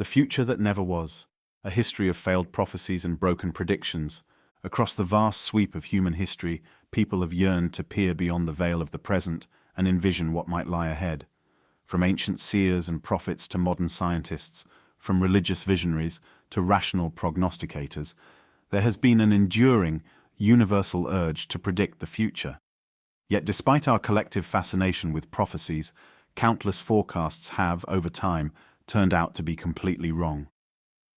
The future that never was, a history of failed prophecies and broken predictions. Across the vast sweep of human history, people have yearned to peer beyond the veil of the present and envision what might lie ahead. From ancient seers and prophets to modern scientists, from religious visionaries to rational prognosticators, there has been an enduring, universal urge to predict the future. Yet despite our collective fascination with prophecies, countless forecasts have, over time, turned out to be completely wrong.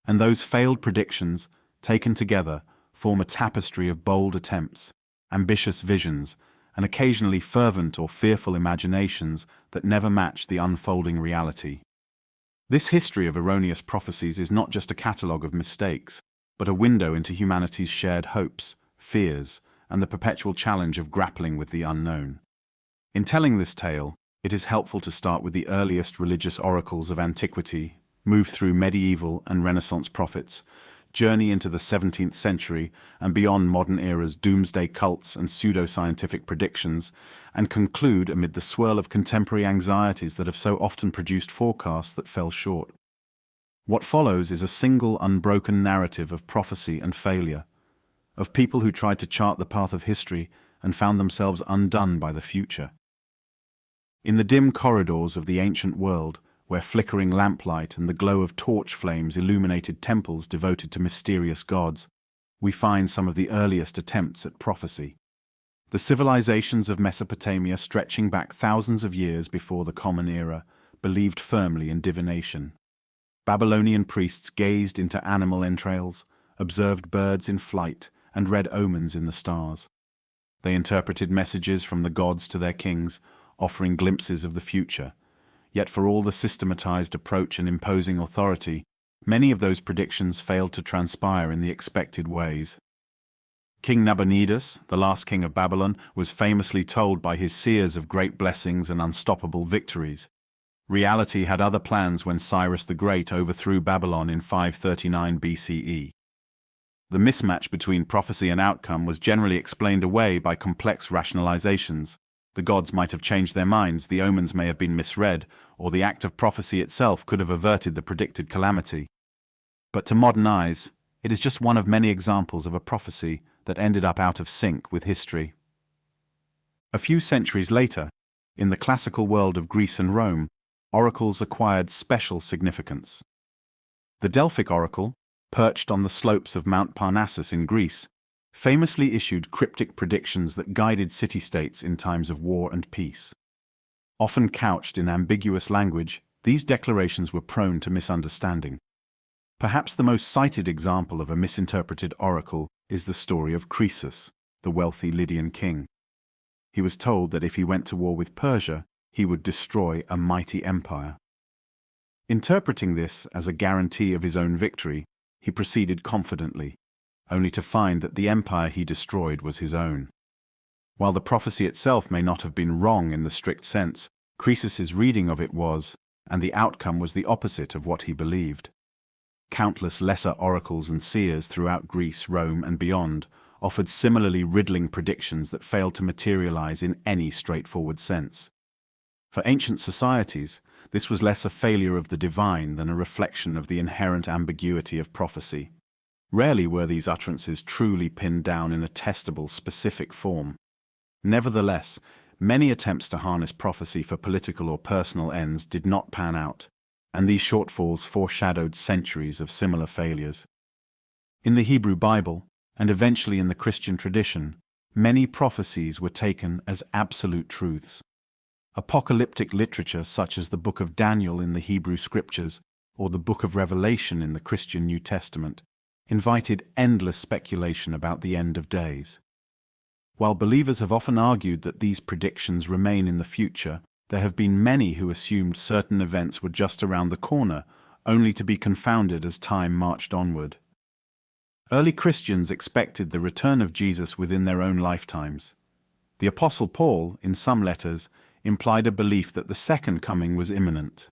And those failed predictions, taken together, form a tapestry of bold attempts, ambitious visions, and occasionally fervent or fearful imaginations that never match the unfolding reality. This history of erroneous prophecies is not just a catalogue of mistakes, but a window into humanity's shared hopes, fears, and the perpetual challenge of grappling with the unknown. In telling this tale, it is helpful to start with the earliest religious oracles of antiquity, move through medieval and Renaissance prophets, journey into the 17th century and beyond modern era's doomsday cults and pseudo-scientific predictions, and conclude amid the swirl of contemporary anxieties that have so often produced forecasts that fell short. What follows is a single unbroken narrative of prophecy and failure, of people who tried to chart the path of history and found themselves undone by the future. In the dim corridors of the ancient world, where flickering lamplight and the glow of torch flames illuminated temples devoted to mysterious gods, we find some of the earliest attempts at prophecy. The civilizations of Mesopotamia, stretching back thousands of years before the Common Era, believed firmly in divination. Babylonian priests gazed into animal entrails, observed birds in flight, and read omens in the stars. They interpreted messages from the gods to their kings, offering glimpses of the future. Yet for all the systematized approach and imposing authority, many of those predictions failed to transpire in the expected ways. King Nabonidus, the last king of Babylon, was famously told by his seers of great blessings and unstoppable victories. Reality had other plans when Cyrus the Great overthrew Babylon in 539 BCE. The mismatch between prophecy and outcome was generally explained away by complex rationalizations. The gods might have changed their minds, the omens may have been misread, or the act of prophecy itself could have averted the predicted calamity. But to modern eyes, it is just one of many examples of a prophecy that ended up out of sync with history. A few centuries later, in the classical world of Greece and Rome, oracles acquired special significance. The Delphic oracle, perched on the slopes of Mount Parnassus in Greece, famously issued cryptic predictions that guided city-states in times of war and peace. Often couched in ambiguous language, these declarations were prone to misunderstanding. Perhaps the most cited example of a misinterpreted oracle is the story of Croesus, the wealthy Lydian king. He was told that if he went to war with Persia, he would destroy a mighty empire. Interpreting this as a guarantee of his own victory, he proceeded confidently, only to find that the empire he destroyed was his own. While the prophecy itself may not have been wrong in the strict sense, Croesus's reading of it was, and the outcome was the opposite of what he believed. Countless lesser oracles and seers throughout Greece, Rome, and beyond offered similarly riddling predictions that failed to materialize in any straightforward sense. For ancient societies, this was less a failure of the divine than a reflection of the inherent ambiguity of prophecy. Rarely were these utterances truly pinned down in a testable, specific form. Nevertheless, many attempts to harness prophecy for political or personal ends did not pan out, and these shortfalls foreshadowed centuries of similar failures. In the Hebrew Bible, and eventually in the Christian tradition, many prophecies were taken as absolute truths. Apocalyptic literature such as the Book of Daniel in the Hebrew Scriptures or the Book of Revelation in the Christian New Testament invited endless speculation about the end of days. While believers have often argued that these predictions remain in the future, there have been many who assumed certain events were just around the corner, only to be confounded as time marched onward. Early Christians expected the return of Jesus within their own lifetimes. The Apostle Paul, in some letters, implied a belief that the second coming was imminent.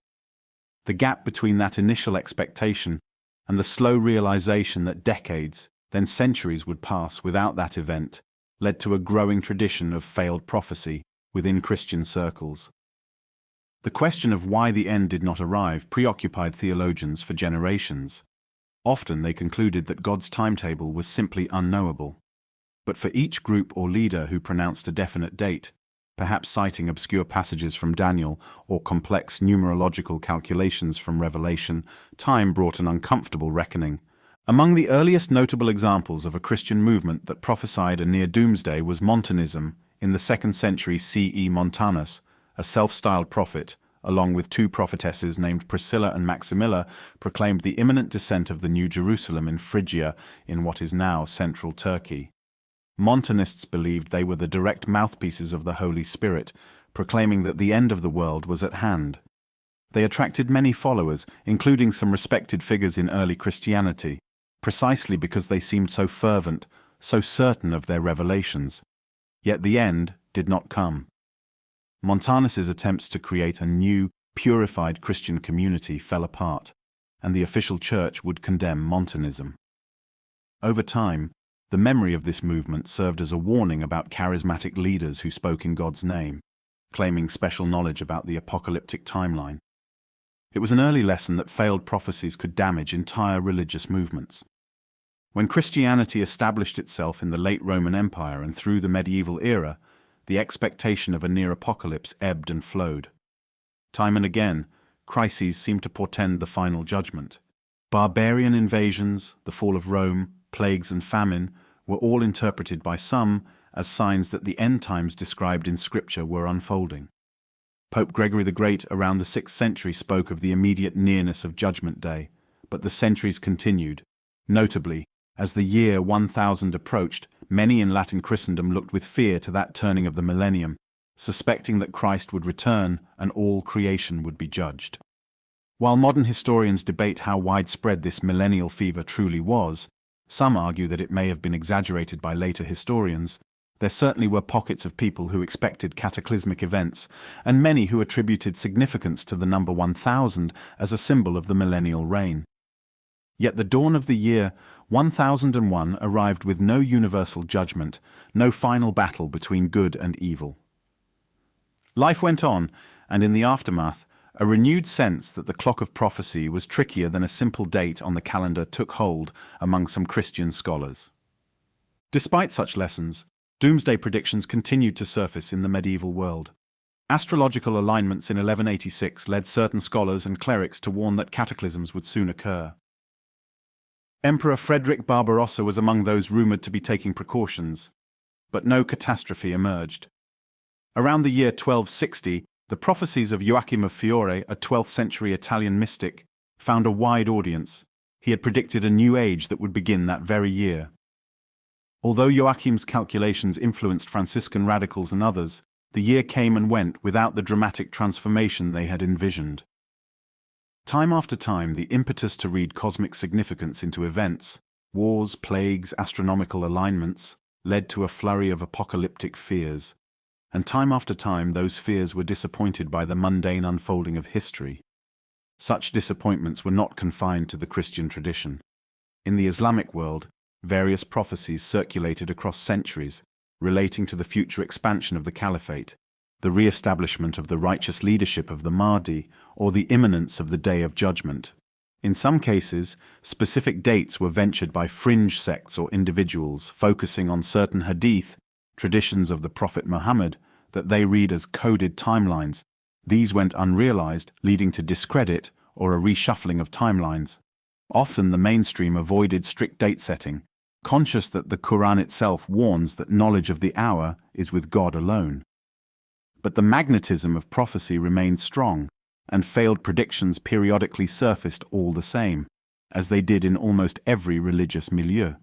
The gap between that initial expectation and the slow realization that decades, then centuries would pass without that event, led to a growing tradition of failed prophecy within Christian circles. The question of why the end did not arrive preoccupied theologians for generations. Often they concluded that God's timetable was simply unknowable. But for each group or leader who pronounced a definite date, perhaps citing obscure passages from Daniel or complex numerological calculations from Revelation, time brought an uncomfortable reckoning. Among the earliest notable examples of a Christian movement that prophesied a near doomsday was Montanism. In the 2nd century CE, Montanus, a self-styled prophet, along with two prophetesses named Priscilla and Maximilla, proclaimed the imminent descent of the New Jerusalem in Phrygia in what is now central Turkey. Montanists believed they were the direct mouthpieces of the Holy Spirit, proclaiming that the end of the world was at hand. They attracted many followers, including some respected figures in early Christianity, precisely because they seemed so fervent, so certain of their revelations. Yet the end did not come. Montanus's attempts to create a new, purified Christian community fell apart, and the official church would condemn Montanism. Over time, the memory of this movement served as a warning about charismatic leaders who spoke in God's name, claiming special knowledge about the apocalyptic timeline. It was an early lesson that failed prophecies could damage entire religious movements. When Christianity established itself in the late Roman Empire and through the medieval era, the expectation of a near apocalypse ebbed and flowed. Time and again, crises seemed to portend the final judgment. Barbarian invasions, the fall of Rome, plagues and famine were all interpreted by some as signs that the end times described in Scripture were unfolding. Pope Gregory the Great around the 6th century spoke of the immediate nearness of Judgment Day, but the centuries continued. Notably, as the year 1000 approached, many in Latin Christendom looked with fear to that turning of the millennium, suspecting that Christ would return and all creation would be judged. While modern historians debate how widespread this millennial fever truly was, some argue that it may have been exaggerated by later historians. There certainly were pockets of people who expected cataclysmic events, and many who attributed significance to the number 1000 as a symbol of the millennial reign. Yet the dawn of the year 1001 arrived with no universal judgment, no final battle between good and evil. Life went on, and in the aftermath, a renewed sense that the clock of prophecy was trickier than a simple date on the calendar took hold among some Christian scholars. Despite such lessons, doomsday predictions continued to surface in the medieval world. Astrological alignments in 1186 led certain scholars and clerics to warn that cataclysms would soon occur. Emperor Frederick Barbarossa was among those rumoured to be taking precautions, but no catastrophe emerged. Around the year 1260, the prophecies of Joachim of Fiore, a 12th century Italian mystic, found a wide audience. He had predicted a new age that would begin that very year. Although Joachim's calculations influenced Franciscan radicals and others, the year came and went without the dramatic transformation they had envisioned. Time after time, the impetus to read cosmic significance into events, wars, plagues, astronomical alignments, led to a flurry of apocalyptic fears. And time after time, those fears were disappointed by the mundane unfolding of history. Such disappointments were not confined to the Christian tradition. In the Islamic world, various prophecies circulated across centuries, relating to the future expansion of the caliphate, the re-establishment of the righteous leadership of the Mahdi, or the imminence of the Day of Judgment. In some cases, specific dates were ventured by fringe sects or individuals focusing on certain hadith, traditions of the Prophet Muhammad, that they read as coded timelines. These went unrealized, leading to discredit or a reshuffling of timelines. Often the mainstream avoided strict date setting, conscious that the Quran itself warns that knowledge of the hour is with God alone. But the magnetism of prophecy remained strong, and failed predictions periodically surfaced all the same, as they did in almost every religious milieu.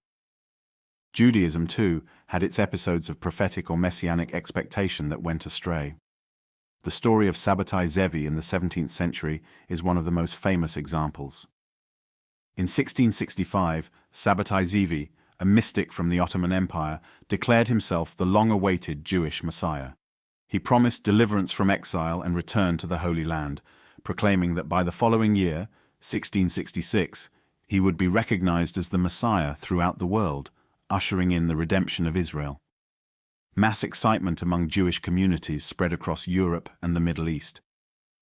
Judaism, too, had its episodes of prophetic or messianic expectation that went astray. The story of Sabbatai Zevi in the 17th century is one of the most famous examples. In 1665, Sabbatai Zevi, a mystic from the Ottoman Empire, declared himself the long-awaited Jewish Messiah. He promised deliverance from exile and return to the Holy Land, proclaiming that by the following year, 1666, he would be recognized as the Messiah throughout the world, ushering in the redemption of Israel. Mass excitement among Jewish communities spread across Europe and the Middle East.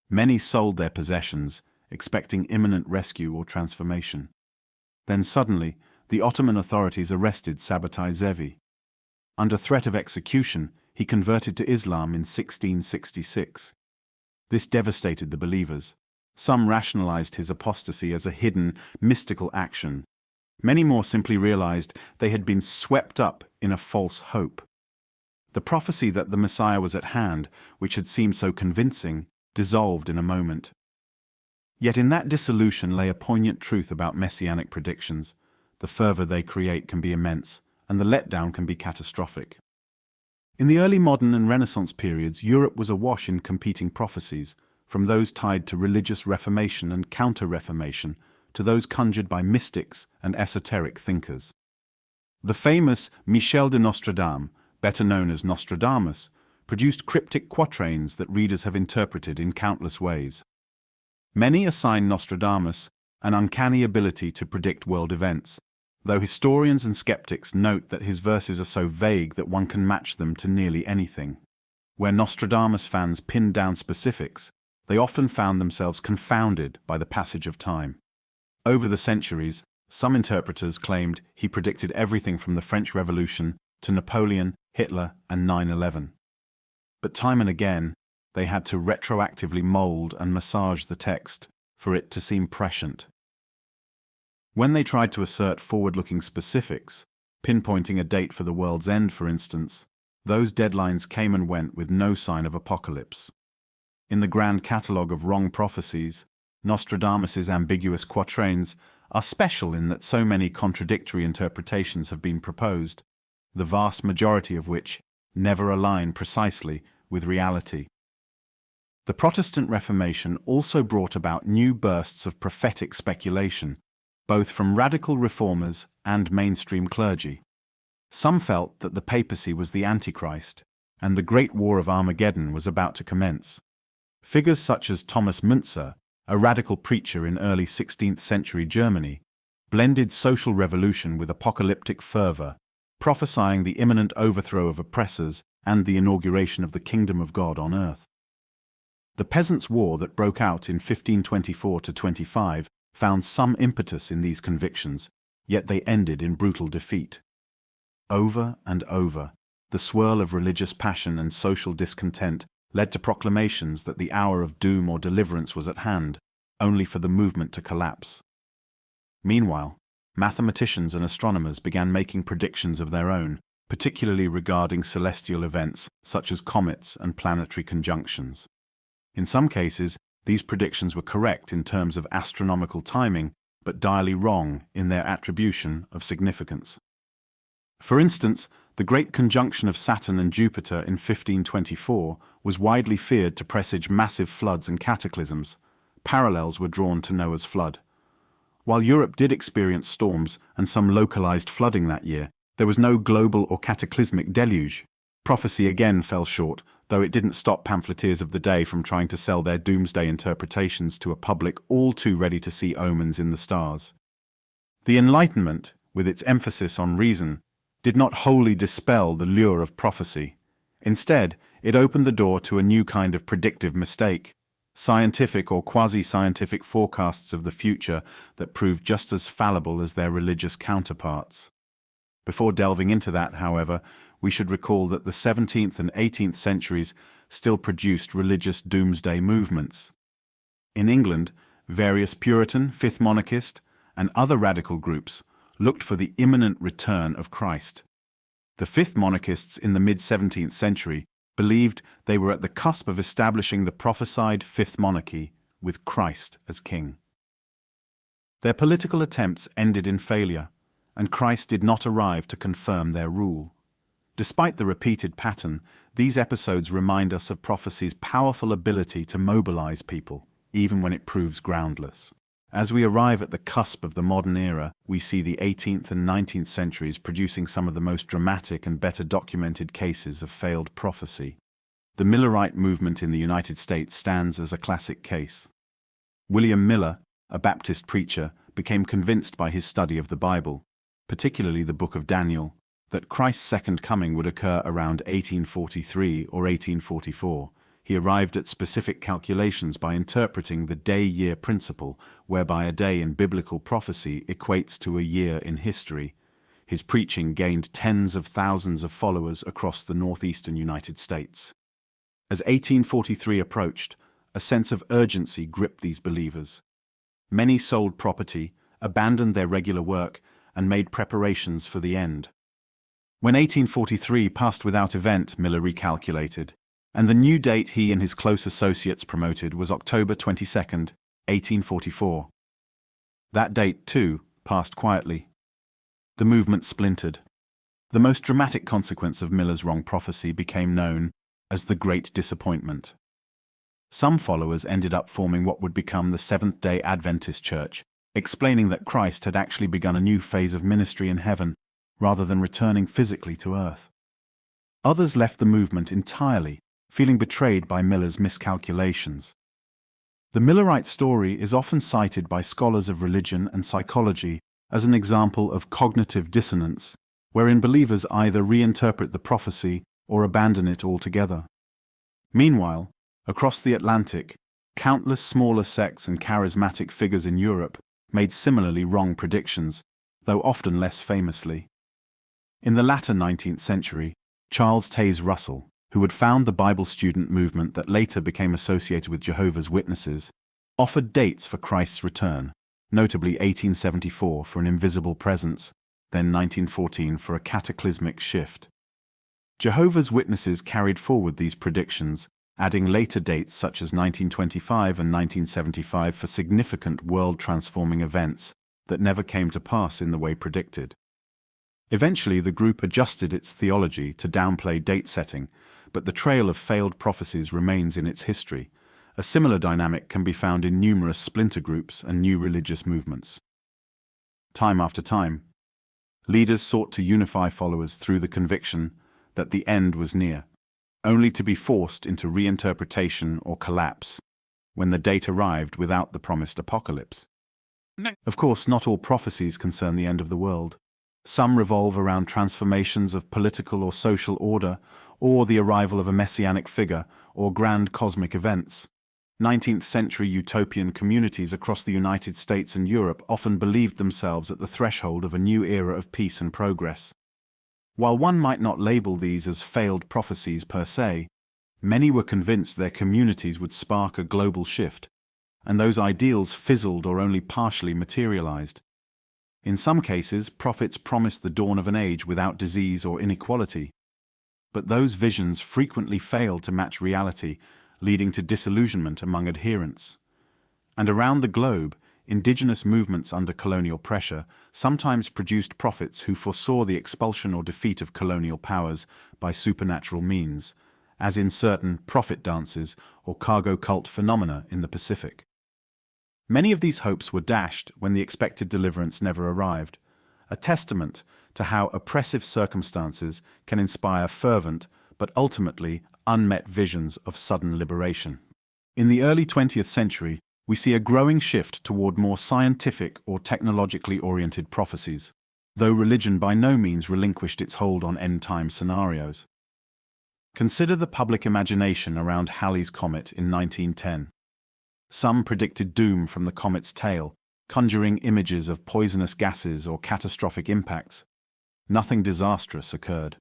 Many sold their possessions, expecting imminent rescue or transformation. Then suddenly, the Ottoman authorities arrested Sabbatai Zevi. Under threat of execution, he converted to Islam in 1666. This devastated the believers. Some rationalized his apostasy as a hidden, mystical action. Many more simply realized they had been swept up in a false hope. The prophecy that the Messiah was at hand, which had seemed so convincing, dissolved in a moment. Yet in that dissolution lay a poignant truth about Messianic predictions. The fervor they create can be immense, and the letdown can be catastrophic. In the early modern and Renaissance periods, Europe was awash in competing prophecies, from those tied to religious reformation and counter-reformation to those conjured by mystics and esoteric thinkers. The famous Michel de Nostradame, better known as Nostradamus, produced cryptic quatrains that readers have interpreted in countless ways. Many assign Nostradamus an uncanny ability to predict world events, though historians and skeptics note that his verses are so vague that one can match them to nearly anything. Where Nostradamus fans pinned down specifics, they often found themselves confounded by the passage of time. Over the centuries, some interpreters claimed he predicted everything from the French Revolution to Napoleon, Hitler, and 9/11. But time and again, they had to retroactively mold and massage the text for it to seem prescient. When they tried to assert forward-looking specifics, pinpointing a date for the world's end, for instance, those deadlines came and went with no sign of apocalypse. In the grand catalogue of wrong prophecies, Nostradamus's ambiguous quatrains are special in that so many contradictory interpretations have been proposed, the vast majority of which never align precisely with reality. The Protestant Reformation also brought about new bursts of prophetic speculation, both from radical reformers and mainstream clergy. Some felt that the papacy was the Antichrist, and the Great War of Armageddon was about to commence. Figures such as Thomas Müntzer, a radical preacher in early 16th century Germany, blended social revolution with apocalyptic fervor, prophesying the imminent overthrow of oppressors and the inauguration of the kingdom of God on earth. The Peasants' War that broke out in 1524–25 found some impetus in these convictions, yet they ended in brutal defeat. Over and over, the swirl of religious passion and social discontent led to proclamations that the hour of doom or deliverance was at hand, only for the movement to collapse. Meanwhile, mathematicians and astronomers began making predictions of their own, particularly regarding celestial events such as comets and planetary conjunctions. In some cases, these predictions were correct in terms of astronomical timing, but direly wrong in their attribution of significance. For instance, the great conjunction of Saturn and Jupiter in 1524 was widely feared to presage massive floods and cataclysms. Parallels were drawn to Noah's flood. While Europe did experience storms and some localized flooding that year, there was no global or cataclysmic deluge. Prophecy again fell short, though it didn't stop pamphleteers of the day from trying to sell their doomsday interpretations to a public all too ready to see omens in the stars. The Enlightenment, with its emphasis on reason, did not wholly dispel the lure of prophecy. Instead, it opened the door to a new kind of predictive mistake, scientific or quasi-scientific forecasts of the future that proved just as fallible as their religious counterparts. Before delving into that, however, we should recall that the 17th and 18th centuries still produced religious doomsday movements. In England, various Puritan, Fifth Monarchist, and other radical groups looked for the imminent return of Christ. The Fifth Monarchists in the mid-17th century believed they were at the cusp of establishing the prophesied Fifth Monarchy with Christ as king. Their political attempts ended in failure, and Christ did not arrive to confirm their rule. Despite the repeated pattern, these episodes remind us of prophecy's powerful ability to mobilize people, even when it proves groundless. As we arrive at the cusp of the modern era, we see the 18th and 19th centuries producing some of the most dramatic and better documented cases of failed prophecy. The Millerite movement in the United States stands as a classic case. William Miller, a Baptist preacher, became convinced by his study of the Bible, particularly the book of Daniel, that Christ's second coming would occur around 1843 or 1844. He arrived at specific calculations by interpreting the day-year principle, whereby a day in biblical prophecy equates to a year in history. His preaching gained tens of thousands of followers across the northeastern United States. As 1843 approached, a sense of urgency gripped these believers. Many sold property, abandoned their regular work, and made preparations for the end. When 1843 passed without event, Miller recalculated, and the new date he and his close associates promoted was October 22, 1844. That date, too, passed quietly. The movement splintered. The most dramatic consequence of Miller's wrong prophecy became known as the Great Disappointment. Some followers ended up forming what would become the Seventh-day Adventist Church, explaining that Christ had actually begun a new phase of ministry in heaven rather than returning physically to earth. Others left the movement entirely, feeling betrayed by Miller's miscalculations. The Millerite story is often cited by scholars of religion and psychology as an example of cognitive dissonance, wherein believers either reinterpret the prophecy or abandon it altogether. Meanwhile, across the Atlantic, countless smaller sects and charismatic figures in Europe made similarly wrong predictions, though often less famously. In the latter 19th century, Charles Taze Russell, who would found the Bible student movement that later became associated with Jehovah's Witnesses, offered dates for Christ's return, notably 1874 for an invisible presence, then 1914 for a cataclysmic shift. Jehovah's Witnesses carried forward these predictions, adding later dates such as 1925 and 1975 for significant world-transforming events that never came to pass in the way predicted. Eventually, the group adjusted its theology to downplay date-setting, but the trail of failed prophecies remains in its history. A similar dynamic can be found in numerous splinter groups and new religious movements. Time after time, leaders sought to unify followers through the conviction that the end was near, only to be forced into reinterpretation or collapse when the date arrived without the promised apocalypse. Of course, not all prophecies concern the end of the world. Some revolve around transformations of political or social order, or the arrival of a messianic figure, or grand cosmic events. 19th-century utopian communities across the United States and Europe often believed themselves at the threshold of a new era of peace and progress. While one might not label these as failed prophecies per se, many were convinced their communities would spark a global shift, and those ideals fizzled or only partially materialized. In some cases, prophets promised the dawn of an age without disease or inequality. But those visions frequently failed to match reality, leading to disillusionment among adherents. And around the globe, indigenous movements under colonial pressure sometimes produced prophets who foresaw the expulsion or defeat of colonial powers by supernatural means, as in certain prophet dances or cargo cult phenomena in the Pacific. Many of these hopes were dashed when the expected deliverance never arrived, a testament to how oppressive circumstances can inspire fervent but ultimately unmet visions of sudden liberation. In the early 20th century, we see a growing shift toward more scientific or technologically oriented prophecies, though religion by no means relinquished its hold on end-time scenarios. Consider the public imagination around Halley's Comet in 1910. Some predicted doom from the comet's tail, conjuring images of poisonous gases or catastrophic impacts. Nothing disastrous occurred.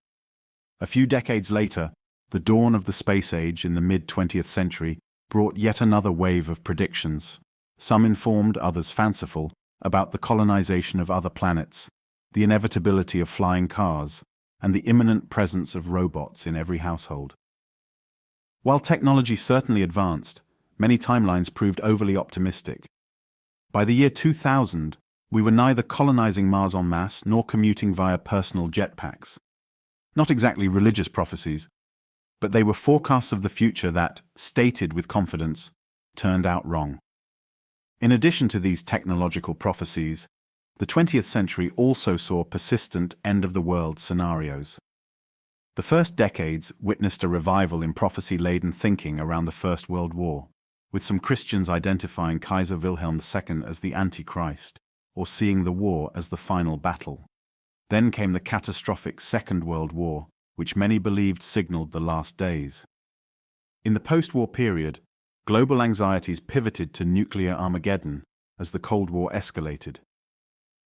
A few decades later, the dawn of the space age in the mid-20th century brought yet another wave of predictions, some informed, others fanciful, about the colonization of other planets, the inevitability of flying cars, and the imminent presence of robots in every household. While technology certainly advanced, many timelines proved overly optimistic. By the year 2000, we were neither colonizing Mars en masse nor commuting via personal jetpacks. Not exactly religious prophecies, but they were forecasts of the future that, stated with confidence, turned out wrong. In addition to these technological prophecies, the 20th century also saw persistent end-of-the-world scenarios. The first decades witnessed a revival in prophecy-laden thinking around the First World War, with some Christians identifying Kaiser Wilhelm II as the Antichrist, or seeing the war as the final battle. Then came the catastrophic Second World War, which many believed signaled the last days. In the post-war period, global anxieties pivoted to nuclear Armageddon as the Cold War escalated.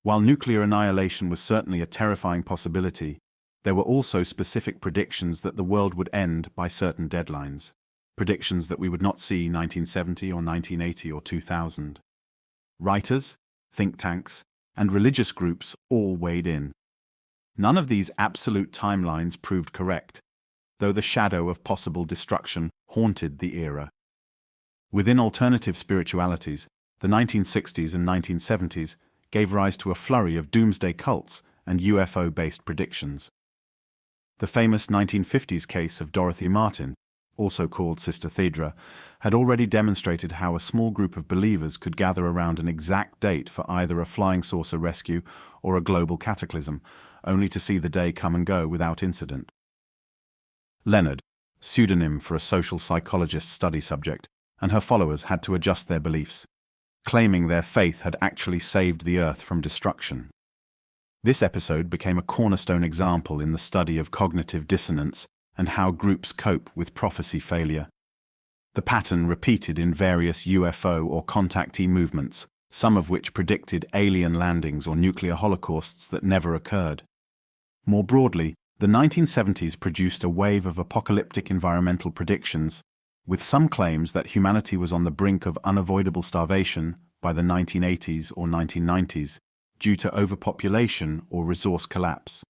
While nuclear annihilation was certainly a terrifying possibility, there were also specific predictions that the world would end by certain deadlines, predictions that we would not see 1970 or 1980 or 2000. Writers, think tanks, and religious groups all weighed in. None of these absolute timelines proved correct, though the shadow of possible destruction haunted the era. Within alternative spiritualities, the 1960s and 1970s gave rise to a flurry of doomsday cults and UFO-based predictions. The famous 1950s case of Dorothy Martin, also called Sister Thedra, had already demonstrated how a small group of believers could gather around an exact date for either a flying saucer rescue or a global cataclysm, only to see the day come and go without incident. Leonard, pseudonym for a social psychologist study subject, and her followers had to adjust their beliefs, claiming their faith had actually saved the earth from destruction. This episode became a cornerstone example in the study of cognitive dissonance and how groups cope with prophecy failure. The pattern repeated in various UFO or contactee movements, some of which predicted alien landings or nuclear holocausts that never occurred. More broadly, the 1970s produced a wave of apocalyptic environmental predictions, with some claims that humanity was on the brink of unavoidable starvation by the 1980s or 1990s due to overpopulation or resource collapse.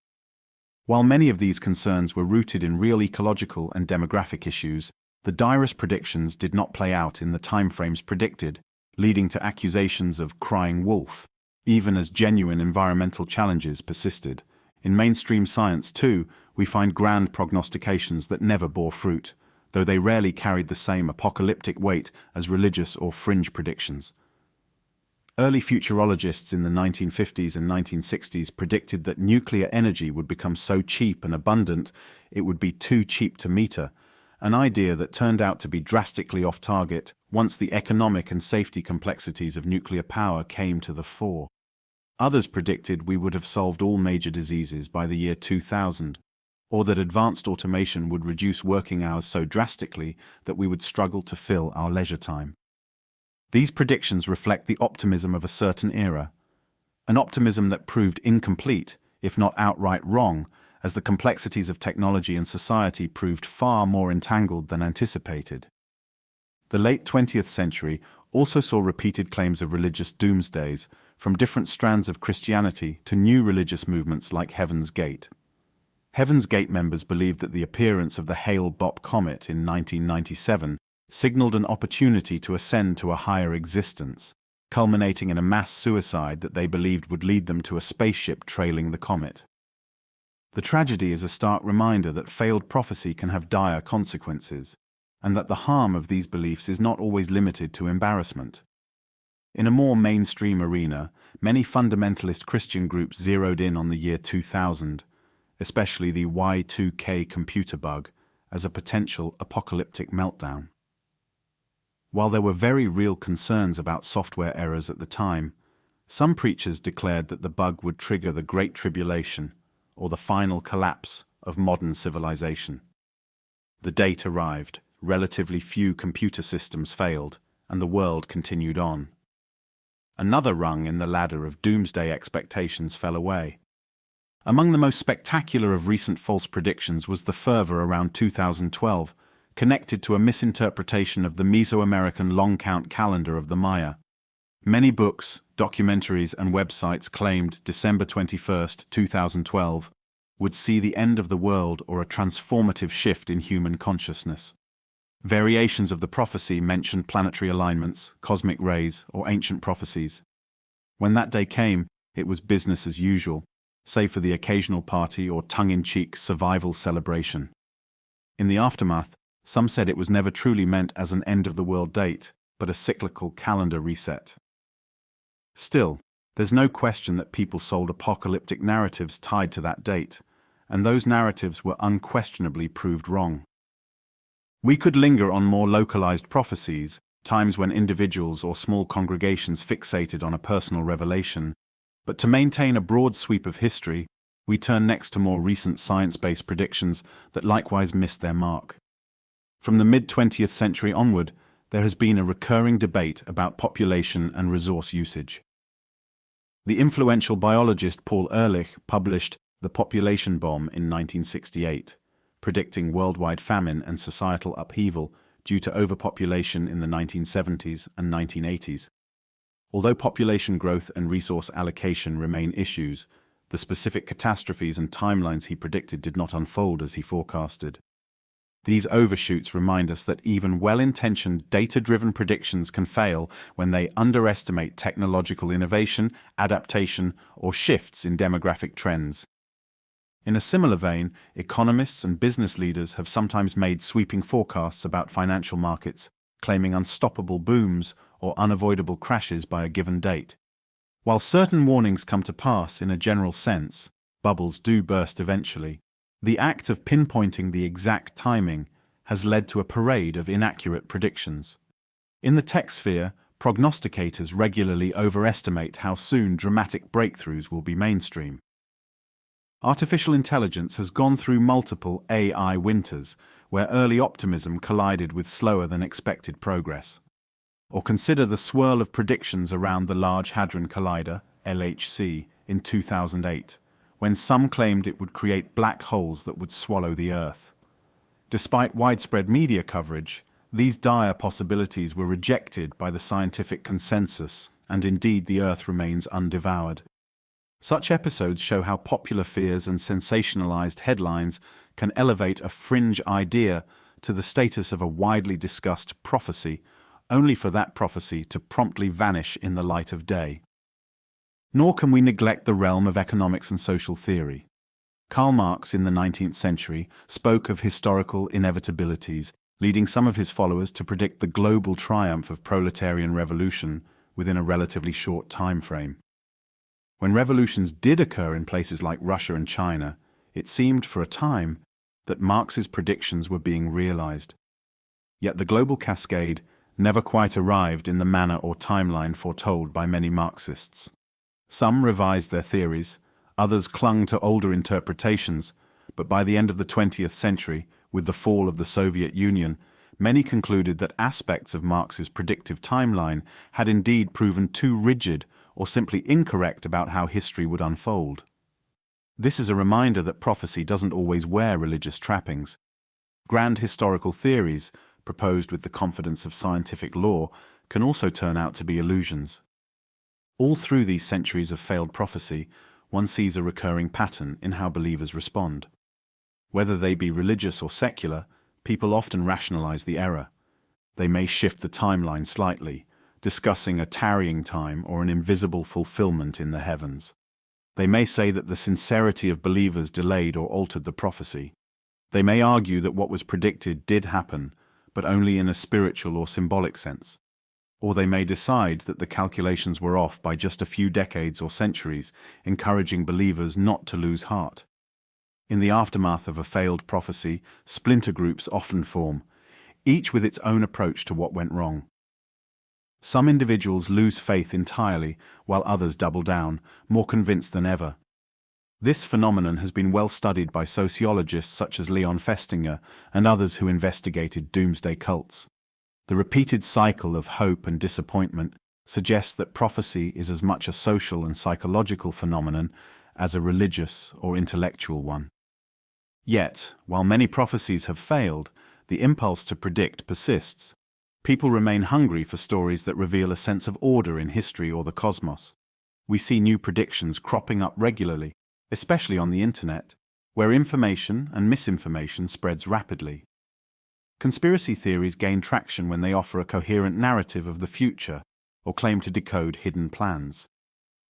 While many of these concerns were rooted in real ecological and demographic issues, the direst predictions did not play out in the timeframes predicted, leading to accusations of crying wolf, even as genuine environmental challenges persisted. In mainstream science, too, we find grand prognostications that never bore fruit, though they rarely carried the same apocalyptic weight as religious or fringe predictions. Early futurologists in the 1950s and 1960s predicted that nuclear energy would become so cheap and abundant it would be too cheap to meter, an idea that turned out to be drastically off target once the economic and safety complexities of nuclear power came to the fore. Others predicted we would have solved all major diseases by the year 2000, or that advanced automation would reduce working hours so drastically that we would struggle to fill our leisure time. These predictions reflect the optimism of a certain era, an optimism that proved incomplete, if not outright wrong, as the complexities of technology and society proved far more entangled than anticipated. The late 20th century also saw repeated claims of religious doomsdays, from different strands of Christianity to new religious movements like Heaven's Gate. Heaven's Gate members believed that the appearance of the Hale-Bopp comet in 1997 signaled an opportunity to ascend to a higher existence, culminating in a mass suicide that they believed would lead them to a spaceship trailing the comet. The tragedy is a stark reminder that failed prophecy can have dire consequences, and that the harm of these beliefs is not always limited to embarrassment. In a more mainstream arena, many fundamentalist Christian groups zeroed in on the year 2000, especially the Y2K computer bug, as a potential apocalyptic meltdown. While there were very real concerns about software errors at the time, some preachers declared that the bug would trigger the Great Tribulation, or the final collapse of modern civilization. The date arrived, relatively few computer systems failed, and the world continued on. Another rung in the ladder of doomsday expectations fell away. Among the most spectacular of recent false predictions was the fervor around 2012, connected to a misinterpretation of the Mesoamerican long count calendar of the Maya. Many books, documentaries, and websites claimed December 21, 2012, would see the end of the world or a transformative shift in human consciousness. Variations of the prophecy mentioned planetary alignments, cosmic rays, or ancient prophecies. When that day came, it was business as usual, save for the occasional party or tongue-in-cheek survival celebration. In the aftermath, some said it was never truly meant as an end-of-the-world date, but a cyclical calendar reset. Still, there's no question that people sold apocalyptic narratives tied to that date, and those narratives were unquestionably proved wrong. We could linger on more localized prophecies, times when individuals or small congregations fixated on a personal revelation, but to maintain a broad sweep of history, we turn next to more recent science-based predictions that likewise missed their mark. From the mid-20th century onward, there has been a recurring debate about population and resource usage. The influential biologist Paul Ehrlich published The Population Bomb in 1968, predicting worldwide famine and societal upheaval due to overpopulation in the 1970s and 1980s. Although population growth and resource allocation remain issues, the specific catastrophes and timelines he predicted did not unfold as he forecasted. These overshoots remind us that even well-intentioned, data-driven predictions can fail when they underestimate technological innovation, adaptation, or shifts in demographic trends. In a similar vein, economists and business leaders have sometimes made sweeping forecasts about financial markets, claiming unstoppable booms or unavoidable crashes by a given date. While certain warnings come to pass in a general sense, bubbles do burst eventually. The act of pinpointing the exact timing has led to a parade of inaccurate predictions. In the tech sphere, prognosticators regularly overestimate how soon dramatic breakthroughs will be mainstream. Artificial intelligence has gone through multiple AI winters, where early optimism collided with slower than expected progress. Or consider the swirl of predictions around the Large Hadron Collider, LHC, in 2008. When some claimed it would create black holes that would swallow the Earth. Despite widespread media coverage, these dire possibilities were rejected by the scientific consensus, and indeed the Earth remains undevoured. Such episodes show how popular fears and sensationalized headlines can elevate a fringe idea to the status of a widely discussed prophecy, only for that prophecy to promptly vanish in the light of day. Nor can we neglect the realm of economics and social theory. Karl Marx in the 19th century spoke of historical inevitabilities, leading some of his followers to predict the global triumph of proletarian revolution within a relatively short time frame. When revolutions did occur in places like Russia and China, it seemed for a time that Marx's predictions were being realized. Yet the global cascade never quite arrived in the manner or timeline foretold by many Marxists. Some revised their theories, others clung to older interpretations, but by the end of the 20th century, with the fall of the Soviet Union, many concluded that aspects of Marx's predictive timeline had indeed proven too rigid or simply incorrect about how history would unfold. This is a reminder that prophecy doesn't always wear religious trappings. Grand historical theories, proposed with the confidence of scientific law, can also turn out to be illusions. All through these centuries of failed prophecy, one sees a recurring pattern in how believers respond. Whether they be religious or secular, people often rationalize the error. They may shift the timeline slightly, discussing a tarrying time or an invisible fulfillment in the heavens. They may say that the sincerity of believers delayed or altered the prophecy. They may argue that what was predicted did happen, but only in a spiritual or symbolic sense. Or they may decide that the calculations were off by just a few decades or centuries, encouraging believers not to lose heart. In the aftermath of a failed prophecy, splinter groups often form, each with its own approach to what went wrong. Some individuals lose faith entirely, while others double down, more convinced than ever. This phenomenon has been well studied by sociologists such as Leon Festinger and others who investigated doomsday cults. The repeated cycle of hope and disappointment suggests that prophecy is as much a social and psychological phenomenon as a religious or intellectual one. Yet, while many prophecies have failed, the impulse to predict persists. People remain hungry for stories that reveal a sense of order in history or the cosmos. We see new predictions cropping up regularly, especially on the internet, where information and misinformation spreads rapidly. Conspiracy theories gain traction when they offer a coherent narrative of the future or claim to decode hidden plans.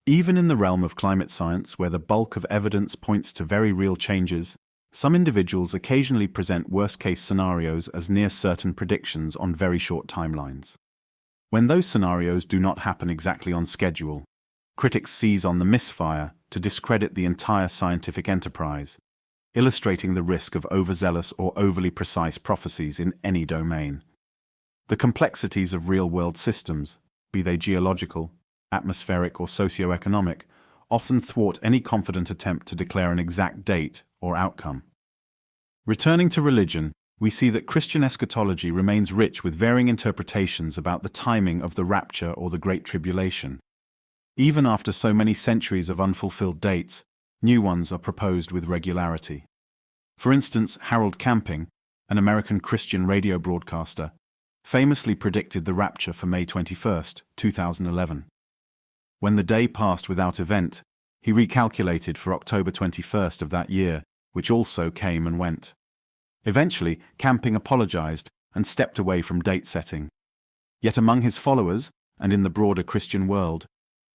Even in the realm of climate science, where the bulk of evidence points to very real changes, some individuals occasionally present worst-case scenarios as near-certain predictions on very short timelines. When those scenarios do not happen exactly on schedule, critics seize on the misfire to discredit the entire scientific enterprise, illustrating the risk of overzealous or overly precise prophecies in any domain. The complexities of real-world systems, be they geological, atmospheric, or socio-economic, often thwart any confident attempt to declare an exact date or outcome. Returning to religion, we see that Christian eschatology remains rich with varying interpretations about the timing of the rapture or the Great Tribulation. Even after so many centuries of unfulfilled dates, new ones are proposed with regularity. For instance, Harold Camping, an American Christian radio broadcaster, famously predicted the rapture for May 21, 2011. When the day passed without event, he recalculated for October 21 of that year, which also came and went. Eventually, Camping apologized and stepped away from date setting. Yet among his followers, and in the broader Christian world,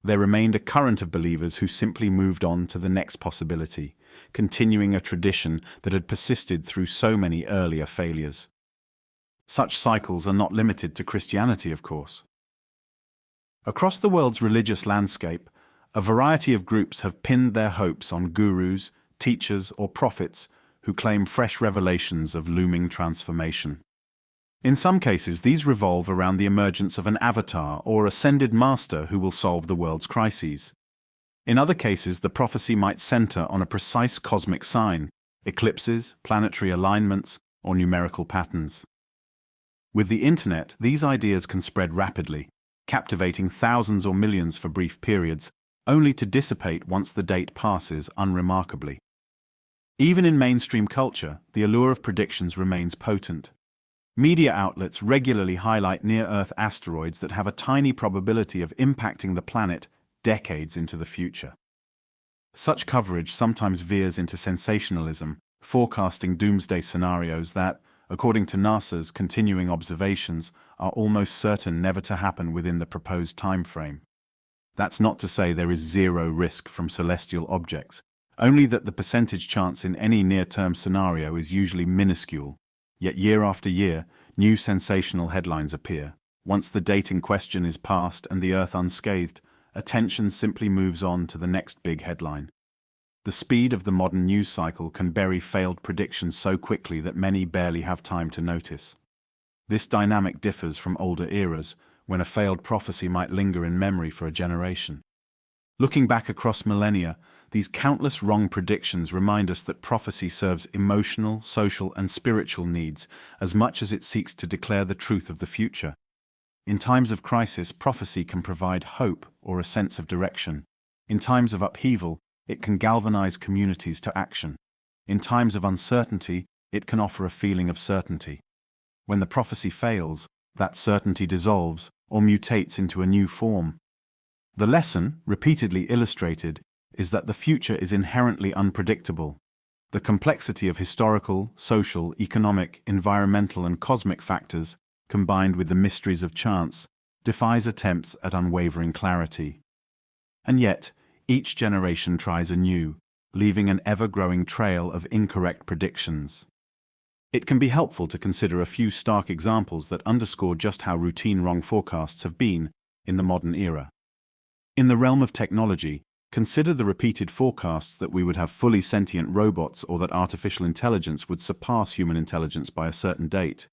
there remained a current of believers who simply moved on to the next possibility, continuing a tradition that had persisted through so many earlier failures. Such cycles are not limited to Christianity, of course. Across the world's religious landscape, a variety of groups have pinned their hopes on gurus, teachers, or prophets who claim fresh revelations of looming transformation. In some cases, these revolve around the emergence of an avatar or ascended master who will solve the world's crises. In other cases, the prophecy might center on a precise cosmic sign, eclipses, planetary alignments, or numerical patterns. With the internet, these ideas can spread rapidly, captivating thousands or millions for brief periods, only to dissipate once the date passes unremarkably. Even in mainstream culture, the allure of predictions remains potent. Media outlets regularly highlight near-Earth asteroids that have a tiny probability of impacting the planet decades into the future. Such coverage sometimes veers into sensationalism, forecasting doomsday scenarios that, according to NASA's continuing observations, are almost certain never to happen within the proposed time frame. That's not to say there is zero risk from celestial objects, only that the percentage chance in any near-term scenario is usually minuscule. Yet year after year, new sensational headlines appear. Once the date in question is passed and the Earth unscathed, attention simply moves on to the next big headline. The speed of the modern news cycle can bury failed predictions so quickly that many barely have time to notice. This dynamic differs from older eras, when a failed prophecy might linger in memory for a generation. Looking back across millennia, these countless wrong predictions remind us that prophecy serves emotional, social, and spiritual needs as much as it seeks to declare the truth of the future. In times of crisis, prophecy can provide hope or a sense of direction. In times of upheaval, it can galvanize communities to action. In times of uncertainty, it can offer a feeling of certainty. When the prophecy fails, that certainty dissolves or mutates into a new form. The lesson, repeatedly illustrated, is that the future is inherently unpredictable. The complexity of historical, social, economic, environmental, and cosmic factors, combined with the mysteries of chance, defies attempts at unwavering clarity. And yet, each generation tries anew, leaving an ever-growing trail of incorrect predictions. It can be helpful to consider a few stark examples that underscore just how routine wrong forecasts have been in the modern era. In the realm of technology, consider the repeated forecasts that we would have fully sentient robots or that artificial intelligence would surpass human intelligence by a certain date.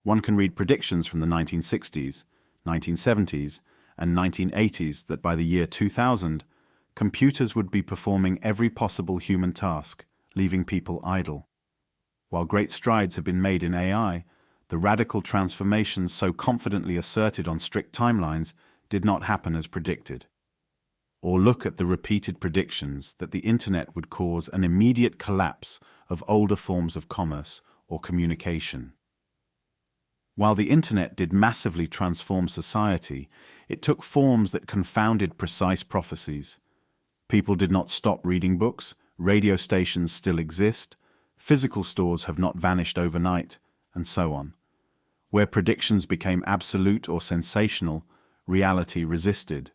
One can read predictions from the 1960s, 1970s, and 1980s that by the year 2000, computers would be performing every possible human task, leaving people idle. While great strides have been made in AI, the radical transformations so confidently asserted on strict timelines did not happen as predicted. Or look at the repeated predictions that the internet would cause an immediate collapse of older forms of commerce or communication. While the internet did massively transform society, it took forms that confounded precise prophecies. People did not stop reading books, radio stations still exist, physical stores have not vanished overnight, and so on. Where predictions became absolute or sensational, reality resisted.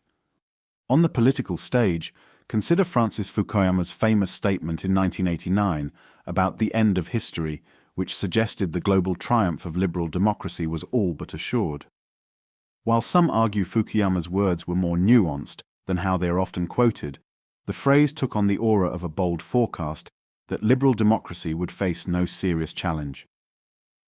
On the political stage, consider Francis Fukuyama's famous statement in 1989 about the end of history, which suggested the global triumph of liberal democracy was all but assured. While some argue Fukuyama's words were more nuanced than how they are often quoted, the phrase took on the aura of a bold forecast that liberal democracy would face no serious challenge.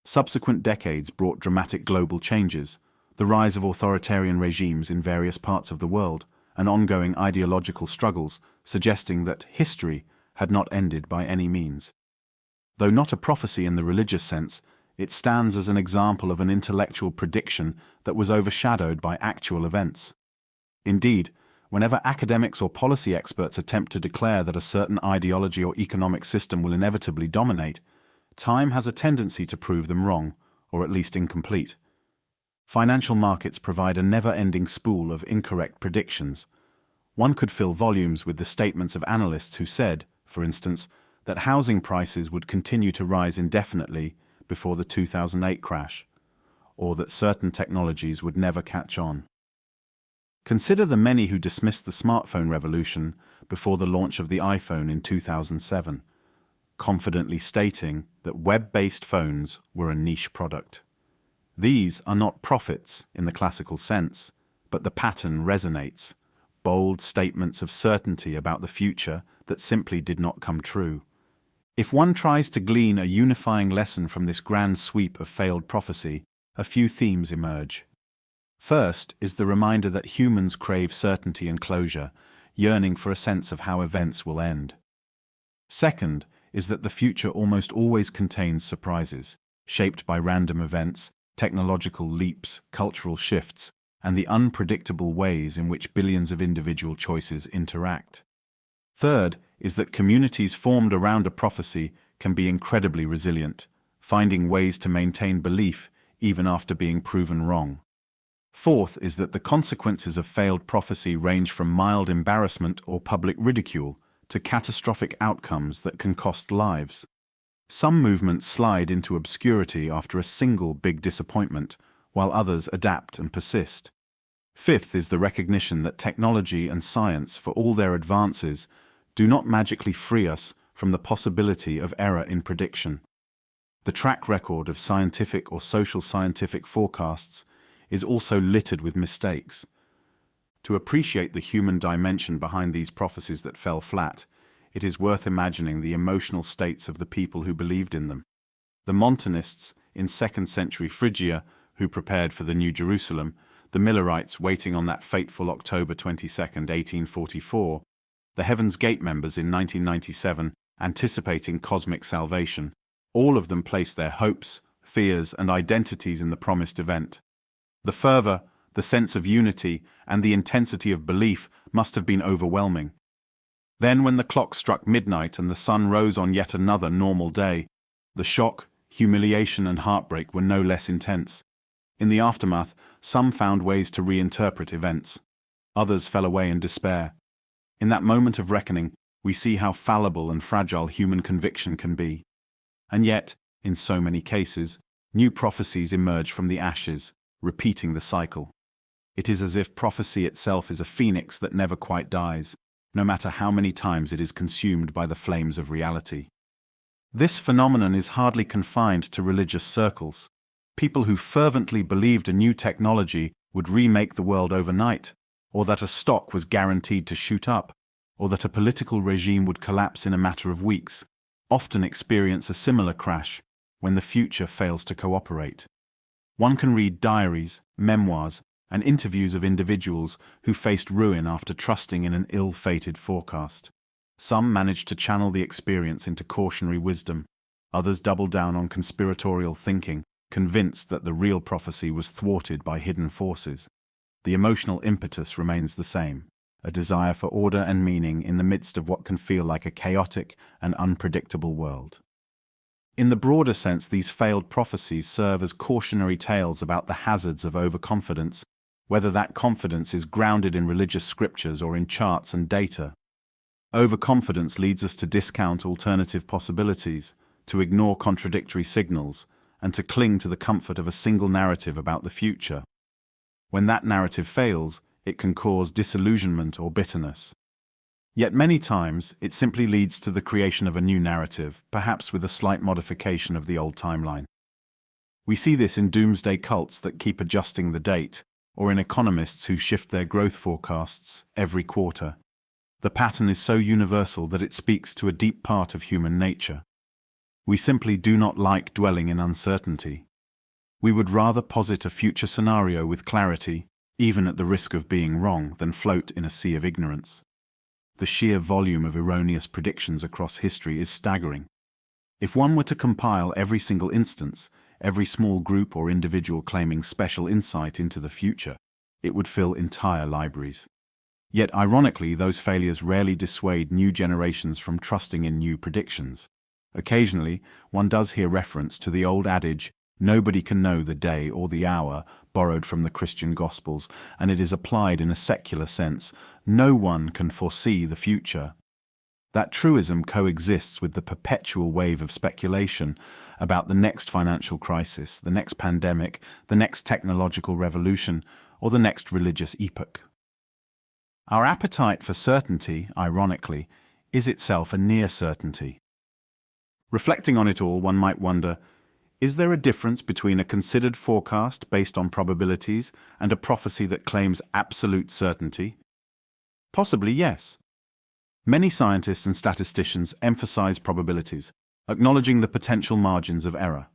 Subsequent decades brought dramatic global changes, the rise of authoritarian regimes in various parts of the world, and ongoing ideological struggles, suggesting that history had not ended by any means. Though not a prophecy in the religious sense, It stands as an example of an intellectual prediction that was overshadowed by actual events. Indeed, whenever academics or policy experts attempt to declare that a certain ideology or economic system will inevitably dominate, time has a tendency to prove them wrong, or at least incomplete. Financial markets provide a never-ending spool of incorrect predictions. One could fill volumes with the statements of analysts who said, for instance, that housing prices would continue to rise indefinitely before the 2008 crash, or that certain technologies would never catch on. Consider the many who dismissed the smartphone revolution before the launch of the iPhone in 2007, confidently stating that web-based phones were a niche product. These are not prophets in the classical sense, but the pattern resonates: bold statements of certainty about the future that simply did not come true. If one tries to glean a unifying lesson from this grand sweep of failed prophecy, a few themes emerge. First is the reminder that humans crave certainty and closure, yearning for a sense of how events will end. Second is that the future almost always contains surprises, shaped by random events, technological leaps, cultural shifts, and the unpredictable ways in which billions of individual choices interact. Third is that communities formed around a prophecy can be incredibly resilient, finding ways to maintain belief even after being proven wrong. Fourth is that the consequences of failed prophecy range from mild embarrassment or public ridicule to catastrophic outcomes that can cost lives. Some movements slide into obscurity after a single big disappointment, while others adapt and persist. Fifth is the recognition that technology and science, for all their advances, do not magically free us from the possibility of error in prediction. The track record of scientific or social scientific forecasts is also littered with mistakes. To appreciate the human dimension behind these prophecies that fell flat, it is worth imagining the emotional states of the people who believed in them. The Montanists in 2nd century Phrygia, who prepared for the New Jerusalem, the Millerites waiting on that fateful October 22, 1844, the Heaven's Gate members in 1997 anticipating cosmic salvation, all of them placed their hopes, fears, and identities in the promised event. The fervor, the sense of unity, and the intensity of belief must have been overwhelming. Then, when the clock struck midnight and the sun rose on yet another normal day, the shock, humiliation, and heartbreak were no less intense. In the aftermath, some found ways to reinterpret events. Others fell away in despair. In that moment of reckoning, we see how fallible and fragile human conviction can be. And yet, in so many cases, new prophecies emerge from the ashes, repeating the cycle. It is as if prophecy itself is a phoenix that never quite dies, no matter how many times it is consumed by the flames of reality. This phenomenon is hardly confined to religious circles. People who fervently believed a new technology would remake the world overnight, or that a stock was guaranteed to shoot up, or that a political regime would collapse in a matter of weeks, often experience a similar crash when the future fails to cooperate. One can read diaries, memoirs, and interviews of individuals who faced ruin after trusting in an ill-fated forecast. Some managed to channel the experience into cautionary wisdom. Others doubled down on conspiratorial thinking, convinced that the real prophecy was thwarted by hidden forces. The emotional impetus remains the same, a desire for order and meaning in the midst of what can feel like a chaotic and unpredictable world. In the broader sense, these failed prophecies serve as cautionary tales about the hazards of overconfidence, whether that confidence is grounded in religious scriptures or in charts and data. Overconfidence leads us to discount alternative possibilities, to ignore contradictory signals, and to cling to the comfort of a single narrative about the future. When that narrative fails, it can cause disillusionment or bitterness. Yet many times, it simply leads to the creation of a new narrative, perhaps with a slight modification of the old timeline. We see this in doomsday cults that keep adjusting the date, or in economists who shift their growth forecasts every quarter. The pattern is so universal that it speaks to a deep part of human nature. We simply do not like dwelling in uncertainty. We would rather posit a future scenario with clarity, even at the risk of being wrong, than float in a sea of ignorance. The sheer volume of erroneous predictions across history is staggering. If one were to compile every single instance, every small group or individual claiming special insight into the future, it would fill entire libraries. Yet, ironically, those failures rarely dissuade new generations from trusting in new predictions. Occasionally, one does hear reference to the old adage, "Nobody can know the day or the hour," borrowed from the Christian Gospels, and it is applied in a secular sense. No one can foresee the future. That truism coexists with the perpetual wave of speculation about the next financial crisis, the next pandemic, the next technological revolution, or the next religious epoch. Our appetite for certainty, ironically, is itself a near certainty. Reflecting on it all, one might wonder, is there a difference between a considered forecast based on probabilities and a prophecy that claims absolute certainty? Possibly yes. Many scientists and statisticians emphasize probabilities, acknowledging the potential margins of error.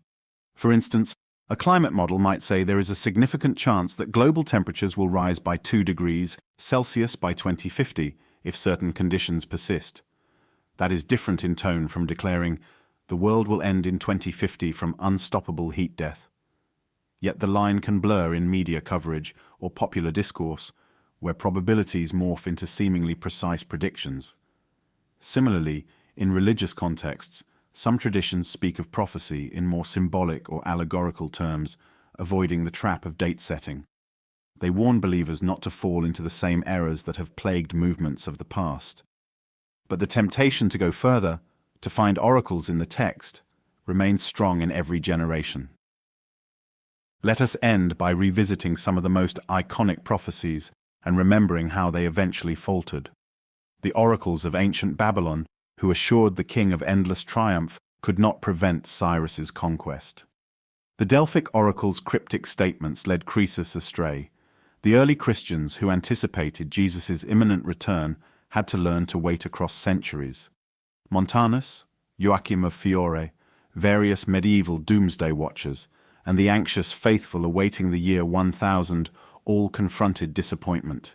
For instance, a climate model might say there is a significant chance that global temperatures will rise by 2 degrees Celsius by 2050 if certain conditions persist. That is different in tone from declaring the world will end in 2050 from unstoppable heat death. Yet the line can blur in media coverage or popular discourse, where probabilities morph into seemingly precise predictions. Similarly, in religious contexts, some traditions speak of prophecy in more symbolic or allegorical terms, avoiding the trap of date setting. They warn believers not to fall into the same errors that have plagued movements of the past. But the temptation to go further, to find oracles in the text, remains strong in every generation. Let us end by revisiting some of the most iconic prophecies and remembering how they eventually faltered. The oracles of ancient Babylon, who assured the king of endless triumph, could not prevent Cyrus's conquest. The Delphic oracle's cryptic statements led Croesus astray. The early Christians who anticipated Jesus' imminent return had to learn to wait across centuries. Montanus, Joachim of Fiore, various medieval doomsday watchers, and the anxious faithful awaiting the year 1000 all confronted disappointment.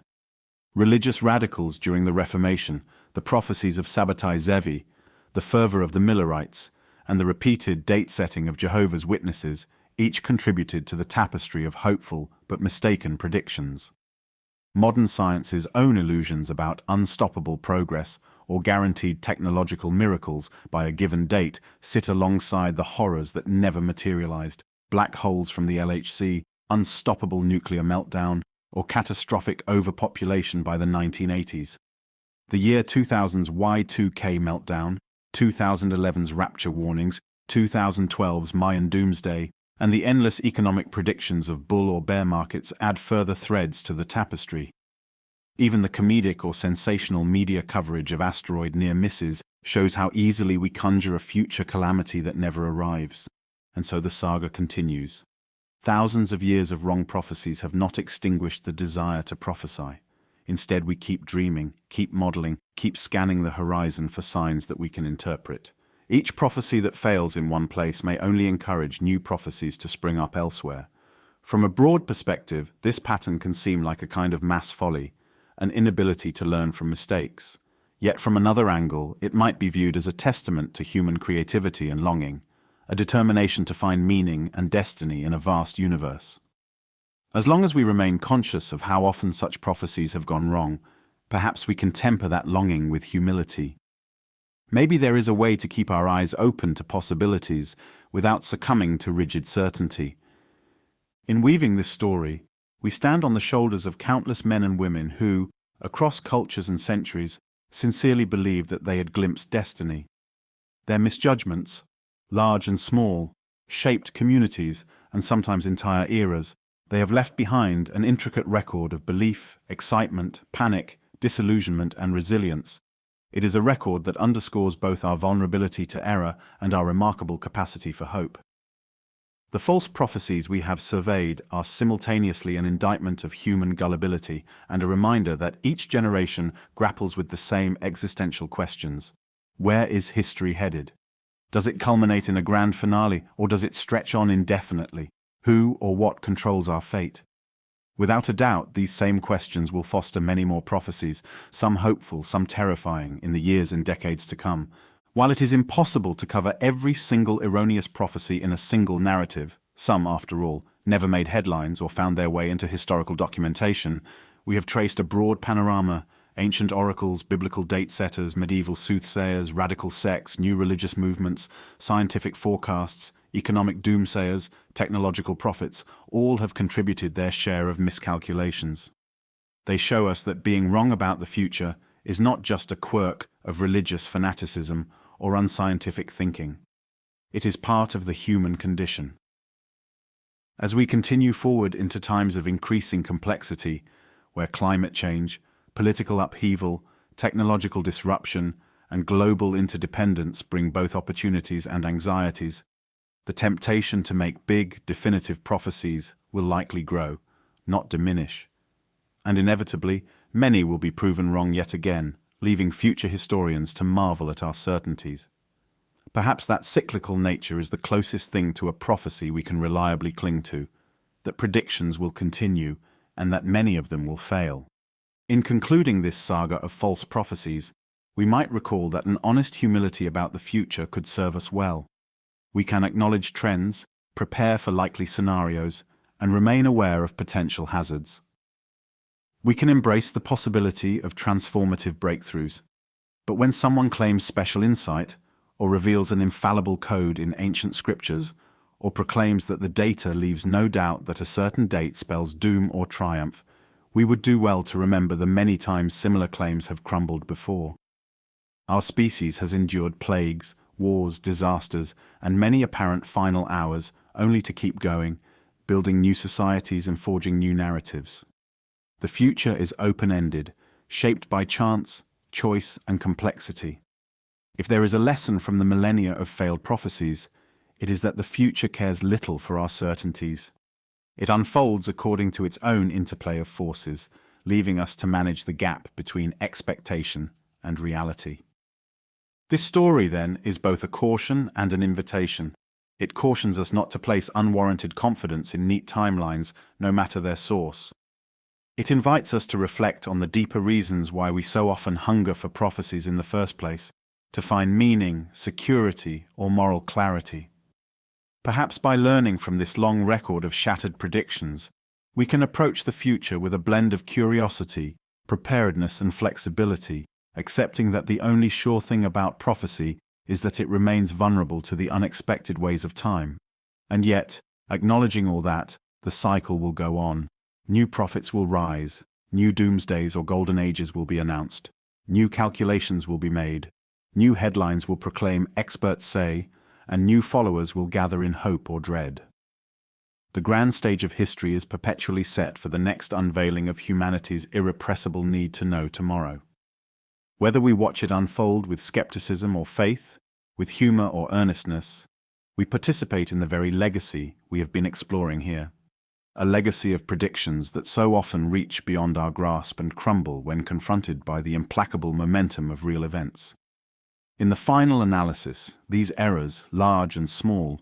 Religious radicals during the Reformation, the prophecies of Sabbatai Zevi, the fervor of the Millerites, and the repeated date-setting of Jehovah's Witnesses each contributed to the tapestry of hopeful but mistaken predictions. Modern science's own illusions about unstoppable progress or guaranteed technological miracles by a given date sit alongside the horrors that never materialized: black holes from the LHC, unstoppable nuclear meltdown, or catastrophic overpopulation by the 1980s. The year 2000's Y2K meltdown, 2011's rapture warnings, 2012's Mayan doomsday, and the endless economic predictions of bull or bear markets add further threads to the tapestry. Even the comedic or sensational media coverage of asteroid near misses shows how easily we conjure a future calamity that never arrives. And so the saga continues. Thousands of years of wrong prophecies have not extinguished the desire to prophesy. Instead, we keep dreaming, keep modeling, keep scanning the horizon for signs that we can interpret. Each prophecy that fails in one place may only encourage new prophecies to spring up elsewhere. From a broad perspective, this pattern can seem like a kind of mass folly, an inability to learn from mistakes. Yet from another angle, it might be viewed as a testament to human creativity and longing, a determination to find meaning and destiny in a vast universe. As long as we remain conscious of how often such prophecies have gone wrong, perhaps we can temper that longing with humility. Maybe there is a way to keep our eyes open to possibilities without succumbing to rigid certainty. In weaving this story, we stand on the shoulders of countless men and women who, across cultures and centuries, sincerely believed that they had glimpsed destiny. Their misjudgments, large and small, shaped communities and sometimes entire eras. They have left behind an intricate record of belief, excitement, panic, disillusionment, and resilience. It is a record that underscores both our vulnerability to error and our remarkable capacity for hope. The false prophecies we have surveyed are simultaneously an indictment of human gullibility and a reminder that each generation grapples with the same existential questions. Where is history headed? Does it culminate in a grand finale, or does it stretch on indefinitely? Who or what controls our fate? Without a doubt, these same questions will foster many more prophecies, some hopeful, some terrifying, in the years and decades to come. While it is impossible to cover every single erroneous prophecy in a single narrative, Some, after all, never made headlines or found their way into historical documentation. We have traced a broad panorama: ancient oracles, biblical date-setters, medieval soothsayers, radical sects, new religious movements, scientific forecasts, economic doomsayers, technological prophets. All have contributed their share of miscalculations. They show us that being wrong about the future is not just a quirk of religious fanaticism or unscientific thinking. It is part of the human condition. As we continue forward into times of increasing complexity, where climate change, political upheaval, technological disruption, and global interdependence bring both opportunities and anxieties, the temptation to make big, definitive prophecies will likely grow, not diminish. And inevitably, many will be proven wrong yet again, leaving future historians to marvel at our certainties. Perhaps that cyclical nature is the closest thing to a prophecy we can reliably cling to, that predictions will continue and that many of them will fail. In concluding this saga of false prophecies, we might recall that an honest humility about the future could serve us well. We can acknowledge trends, prepare for likely scenarios, and remain aware of potential hazards. We can embrace the possibility of transformative breakthroughs. But when someone claims special insight, or reveals an infallible code in ancient scriptures, or proclaims that the data leaves no doubt that a certain date spells doom or triumph, we would do well to remember the many times similar claims have crumbled before. Our species has endured plagues, wars, disasters, and many apparent final hours only to keep going, building new societies and forging new narratives. The future is open-ended, shaped by chance, choice, and complexity. If there is a lesson from the millennia of failed prophecies, it is that the future cares little for our certainties. It unfolds according to its own interplay of forces, leaving us to manage the gap between expectation and reality. This story, then, is both a caution and an invitation. It cautions us not to place unwarranted confidence in neat timelines, no matter their source. It invites us to reflect on the deeper reasons why we so often hunger for prophecies in the first place, to find meaning, security, or moral clarity. Perhaps by learning from this long record of shattered predictions, we can approach the future with a blend of curiosity, preparedness, and flexibility, accepting that the only sure thing about prophecy is that it remains vulnerable to the unexpected ways of time. And yet, acknowledging all that, the cycle will go on. New prophets will rise, new doomsdays or golden ages will be announced, new calculations will be made, new headlines will proclaim experts say, and new followers will gather in hope or dread. The grand stage of history is perpetually set for the next unveiling of humanity's irrepressible need to know tomorrow. Whether we watch it unfold with skepticism or faith, with humor or earnestness, we participate in the very legacy we have been exploring here. A legacy of predictions that so often reach beyond our grasp and crumble when confronted by the implacable momentum of real events. In the final analysis, these errors, large and small,